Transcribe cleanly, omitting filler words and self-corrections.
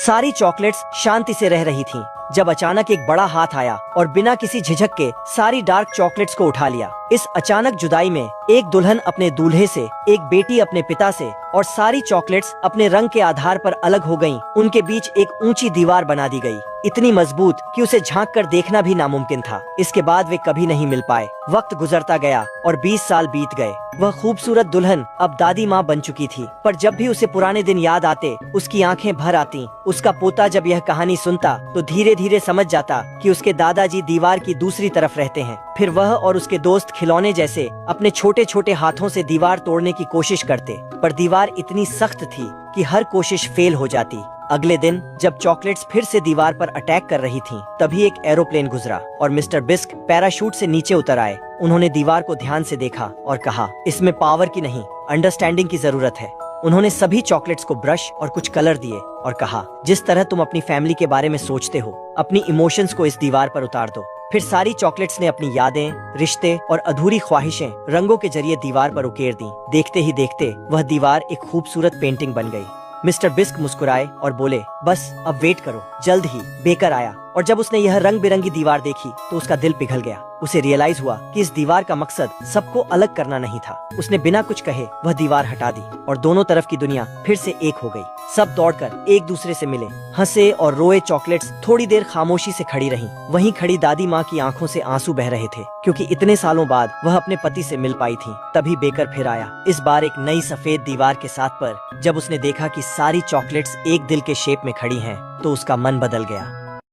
सारी चॉकलेट्स शांति से रह रही थीं, जब अचानक एक बड़ा हाथ आया और बिना किसी झिझक के सारी डार्क चॉकलेट्स को उठा लिया। इस अचानक जुदाई में एक दुल्हन अपने दूल्हे से, एक बेटी अपने पिता से और सारी चॉकलेट्स अपने रंग के आधार पर अलग हो गईं। उनके बीच एक ऊंची दीवार बना दी गई, इतनी मजबूत कि उसे झांक कर देखना भी नामुमकिन था। इसके बाद वे कभी नहीं मिल पाए। वक्त गुजरता गया और 20 साल बीत गए। वह खूबसूरत दुल्हन अब दादी माँ बन चुकी थी, पर जब भी उसे पुराने दिन याद आते उसकी आंखें भर आती। उसका पोता जब यह कहानी सुनता तो धीरे धीरे समझ जाता कि उसके दादाजी दीवार की दूसरी तरफ रहते हैं। फिर वह और उसके दोस्त खिलौने जैसे अपने छोटे छोटे हाथों से दीवार तोड़ने की कोशिश करते, पर दीवार इतनी सख्त थी कि हर कोशिश फेल हो जाती। अगले दिन जब चॉकलेट्स फिर से दीवार पर अटैक कर रही थीं, तभी एक एरोप्लेन गुजरा और मिस्टर बिस्क पैराशूट से नीचे उतर आए। उन्होंने दीवार को ध्यान से देखा और कहा, इसमें पावर की नहीं, अंडरस्टैंडिंग की जरूरत है। उन्होंने सभी चॉकलेट्स को ब्रश और कुछ कलर दिए और कहा, जिस तरह तुम अपनी फैमिली के बारे में सोचते हो, अपनी इमोशंस को इस दीवार पर उतार दो। फिर सारी चॉकलेट्स ने अपनी यादें, रिश्ते और अधूरी ख्वाहिशें रंगों के जरिए दीवार पर उकेर दी। देखते ही देखते वह दीवार एक खूबसूरत पेंटिंग बन गई। मिस्टर बिस्क मुस्कुराए और बोले, बस अब वेट करो, जल्द ही बेकर आया। और जब उसने यह रंग बिरंगी दीवार देखी तो उसका दिल पिघल गया। उसे रियलाइज हुआ कि इस दीवार का मकसद सबको अलग करना नहीं था। उसने बिना कुछ कहे वह दीवार हटा दी और दोनों तरफ की दुनिया फिर से एक हो गई। सब दौड़कर एक दूसरे से मिले, हंसे और रोए। चॉकलेट्स थोड़ी देर खामोशी से खड़ी रहीं। वहीं खड़ी दादी माँ की आंखों से आंसू बह रहे थे, क्योंकि इतने सालों बाद वह अपने पति से मिल पाई थी। तभी बेकर फिर आया, इस बार एक नई सफेद दीवार के साथ। पर जब उसने देखा कि सारी चॉकलेट्स एक दिल के शेप में खड़ी हैं, तो उसका मन बदल गया।